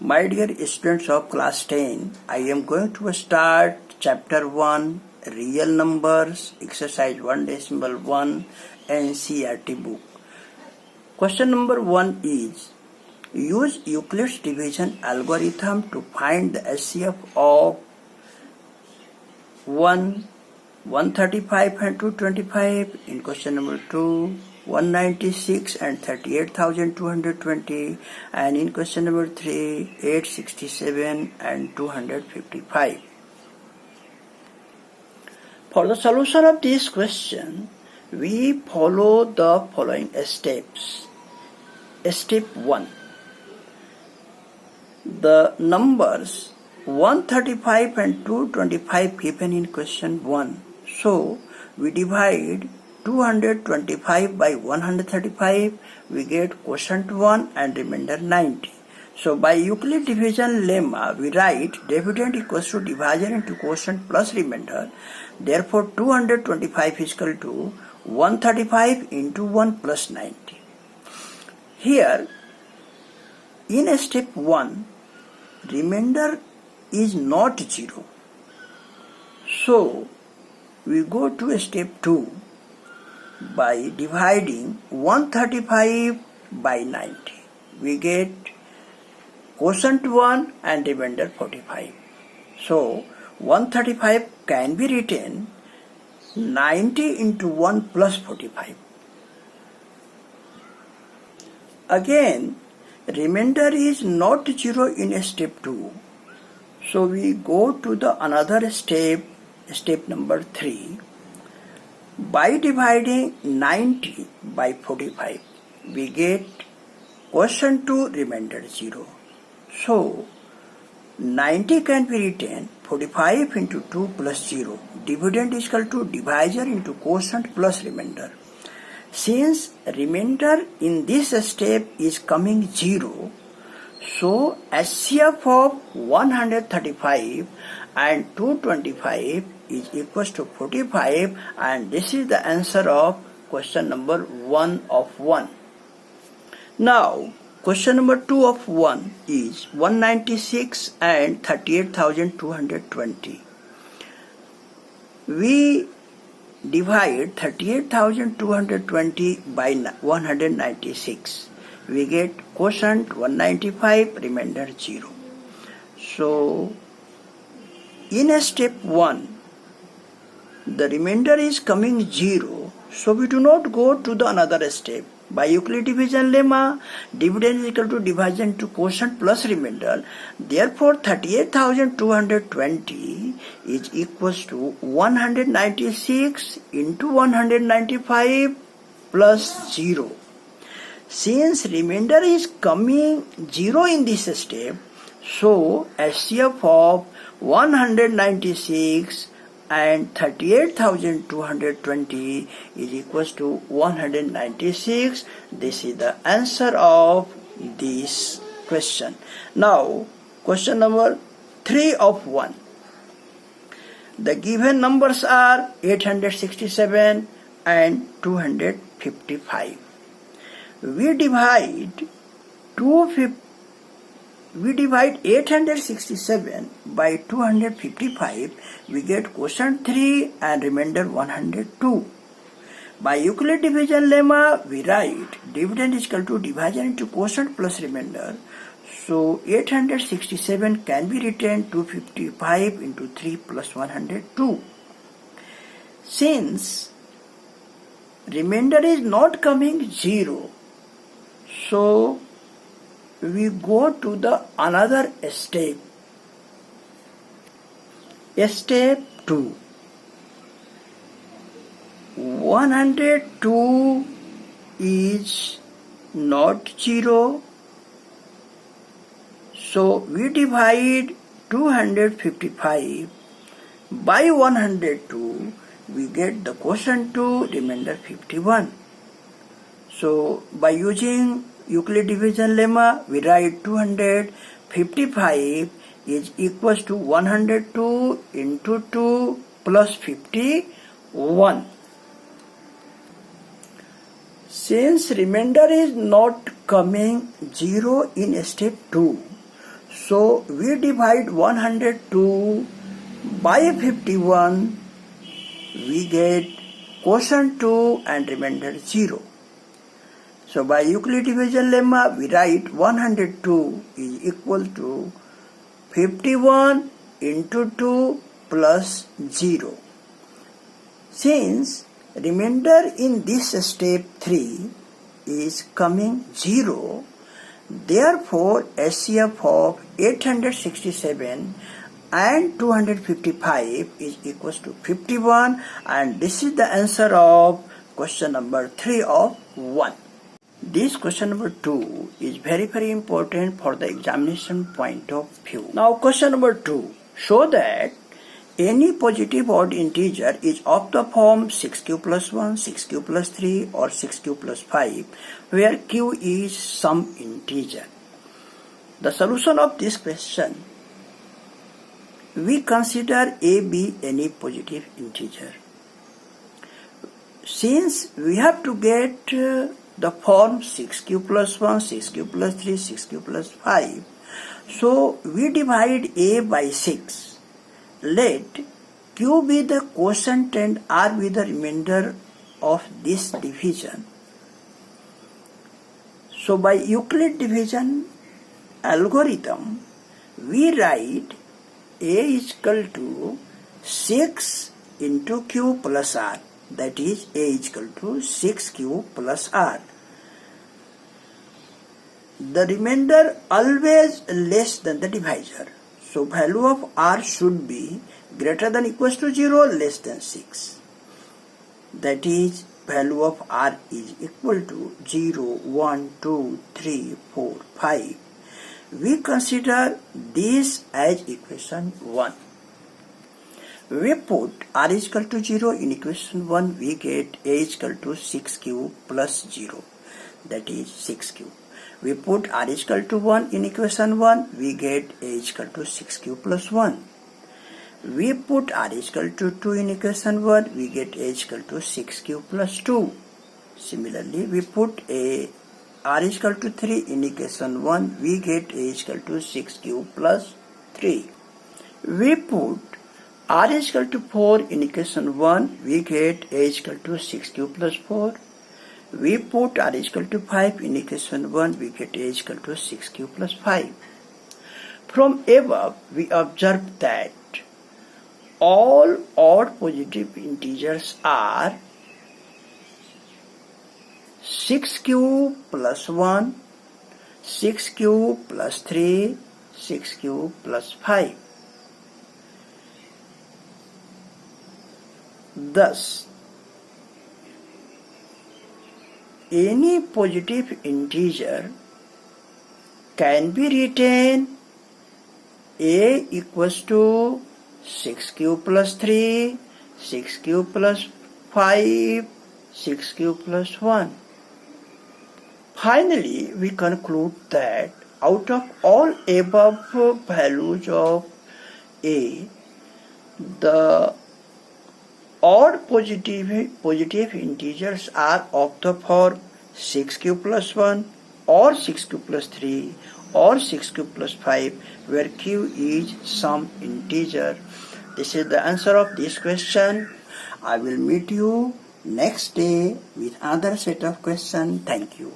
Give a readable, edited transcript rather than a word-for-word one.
My dear students of class 10, I am going to start chapter 1, Real Numbers, exercise 1.1, NCERT book. Question number 1 is, use Euclid's division algorithm to find the HCF of 1, 135 and 225. In question number 2, 196 and 38,220, and in question number 3, 867 and 255. For the solution of this question, we follow the following steps. Step 1. The numbers 135 and 225 given in question 1. So, we divide 225 by 135, we get quotient 1 and remainder 90. So by Euclid division lemma, we write dividend equals to divisor into quotient plus remainder. Therefore 225 is equal to 135 into 1 plus 90. Here, in step 1, remainder is not 0. So we go to step 2. By dividing 135 by 90, we get quotient 1 and remainder 45. So 135 can be written 90 into 1 plus 45. Again, remainder is not 0 in step 2. So we go to the another step number 3. By dividing 90 by 45, we get quotient 2 remainder 0. So, 90 can be written 45 into 2 plus 0. Dividend is equal to divisor into quotient plus remainder. Since remainder in this step is coming 0, so HCF of 135 and 225 is equals to 45, and this is the answer of question number 1 of 1. Now, question number 2 of 1 is 196 and 38,220. We divide 38,220 by 196. We get quotient 195, remainder 0. So, in step 1, the remainder is coming 0, so we do not go to the another step. By Euclid division lemma, dividend is equal to division into quotient plus remainder. Therefore, 38,220 is equals to 196 into 195 plus 0. Since remainder is coming 0 in this step, so HCF of 196 and 38,220 is equals to 196. This is the answer of this question. Now, question number 3 of 1. The given numbers are 867 and 255. We divide 867 by 255, we get quotient 3 and remainder 102. By Euclid division lemma, we write dividend is equal to divisor into quotient plus remainder. So 867 can be written 255 into 3 plus 102. Since remainder is not coming 0, so we go to the another step. Step 2. 102 is not 0. So we divide 255 by 102. We get the quotient 2, remainder 51. So by using Euclid division lemma, we write 255 is equals to 102 into 2 plus 51. Since remainder is not coming 0 in step 2, So we divide 102 by 51, we get quotient 2 and remainder 0. So by Euclid division lemma, we write 102 is equal to 51 into 2 plus 0. Since remainder in this step 3 is coming 0, therefore HCF of 867 and 255 is equals to 51, and this is the answer of question number 3 of 1. This question number 2 is very important for the examination point of view. Now question number 2. Show that any positive odd integer is of the form 6q plus 1, 6q plus 3 or 6q plus 5 where q is some integer. The solution of this question, we consider a be any positive integer. Since we have to get the form 6q plus 1, 6q plus 3, 6q plus 5, so we divide a by 6. Let q be the quotient and r be the remainder of this division. So by Euclid division algorithm, we write a is equal to 6 into q plus r, that is a is equal to 6q plus r. The remainder always less than the divisor. So value of r should be greater than equals to 0, less than 6. That is value of r is equal to 0, 1, 2, 3, 4, 5. We consider this as equation 1. We put r is equal to 0 in equation 1, we get a is equal to 6q plus 0, that is 6q. We put r is equal to 1 in equation 1, we get a is equal to 6q plus 1. We put r is equal to 2 in equation 1, we get a is equal to 6q plus 2. Similarly, we put r is equal to 3 in equation 1, we get a is equal to 6q plus 3. We put r is equal to 4 in equation 1, we get a is equal to 6q plus 4. We put r is equal to 5 in equation 1, we get a is equal to 6q plus 5. From above, we observe that all odd positive integers are 6q plus 1, 6q plus 3, 6q plus 5. Thus, any positive integer can be written a equals to 6q plus 3, 6q plus 5, 6q plus 1. Finally, we conclude that out of all above values of a, the odd positive integers are of the form 6q plus 1 or 6q plus 3 or 6q plus 5 where q is some integer. This is the answer of this question. I will meet you next day with another set of questions. Thank you.